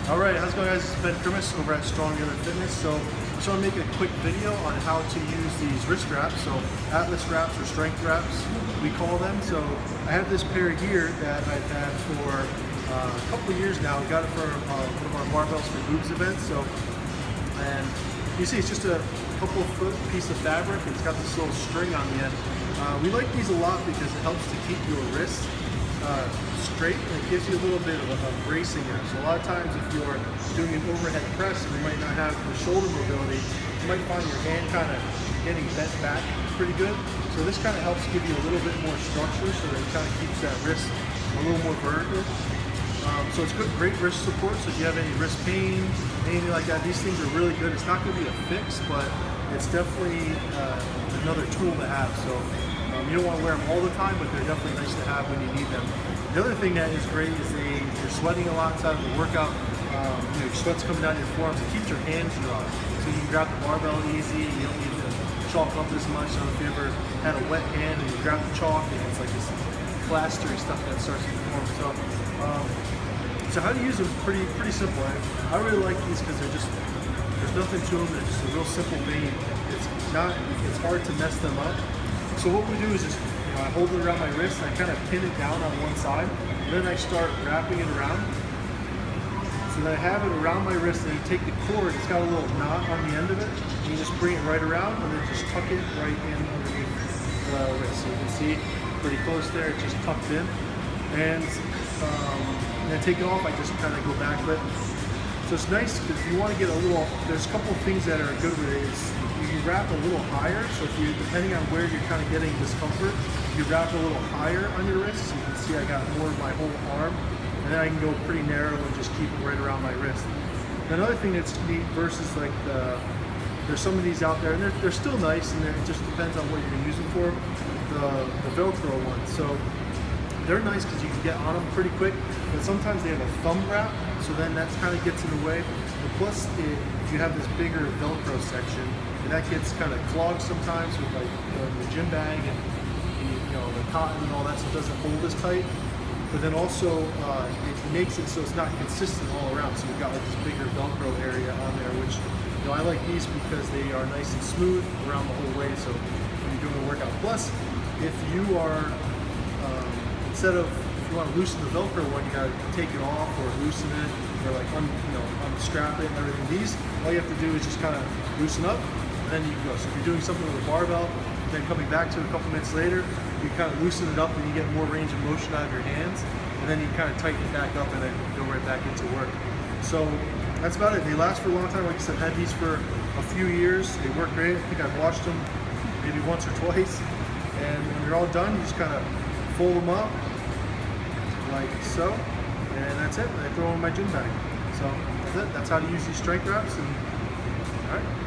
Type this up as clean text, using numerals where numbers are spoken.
Alright, how's it going, guys? It's Ben Krimis over at Stronger Fitness. So I just want to make a quick video on how to use these wrist wraps. So Atlas wraps or strength wraps, we call them. So I have this pair here that I've had for a couple of years now. I got it for one of our barbells for boobs events. And you see it's just a couple of foot piece of fabric, and it's got this little string on the end. We like these a lot because it helps to keep your wrist straight, and it gives you a little bit of a bracing there. So a lot of times if you're doing an overhead press and you might not have the shoulder mobility, you might find your hand kind of getting bent back pretty good. So this kind of helps give you a little bit more structure so that it kind of keeps that wrist a little more vertical. So it's good, great wrist support. So if you have any wrist pain, anything like that, these things are really good. It's not going to be a fix, but it's definitely another tool to have. So you don't want to wear them all the time, but they're definitely nice to have when you need them. The other thing that is great is if you're sweating a lot inside of the workout, your sweat's coming down your forearms, it keeps your hands dry. So you can grab the barbell easy, you don't need to chalk up as much. So if you ever had a wet hand and you grab the chalk and it's like this plastery stuff that starts to form. So how to use them is pretty simple. I really like these because there's nothing to them. They're just a real simple thing. It's hard to mess them up. So what we do is just, I hold it around my wrist and I kind of pin it down on one side. And then I start wrapping it around. So then I have it around my wrist, and you take the cord, it's got a little knot on the end of it, and you just bring it right around and then just tuck it right in underneath the wrist. So you can see pretty close there, it's just tucked in. And then take it off, I just kind of go back. But so it's nice because if you want to get a little, there's a couple of things that are good with it. You wrap a little higher, so if you, depending on where you're kind of getting discomfort, you wrap a little higher on your wrist. So you can see I got more of my whole arm, and then I can go pretty narrow and just keep it right around my wrist. Another thing that's neat versus like there's some of these out there, and they're still nice, and it just depends on what you're going to use them for. The Velcro ones, so they're nice because you can get on them pretty quick, but sometimes they have a thumb wrap, so then that kind of gets in the way. And plus, you have this bigger Velcro section, and that gets kind of clogged sometimes with like the gym bag and the cotton and all that, so it doesn't hold as tight. But then also it makes it so it's not consistent all around. So you've got like this bigger Velcro area on there, which I like these because they are nice and smooth around the whole way. So when you're doing a workout, plus if you are if you want to loosen the Velcro one, you gotta take it off or loosen it or like unstrap it and everything. These, all you have to do is just kind of loosen up, and then you can go. So if you're doing something with a barbell, then coming back to it a couple minutes later, you kind of loosen it up and you get more range of motion out of your hands, and then you kind of tighten it back up and then go right back into work. So that's about it. They last for a long time. Like I said, I've had these for a few years. They work great. I think I've washed them maybe once or twice. And when they're all done, you just kind of fold them up like so, and that's it. I throw them in my gym bag. So that's it. That's how to use these strength wraps. And all right.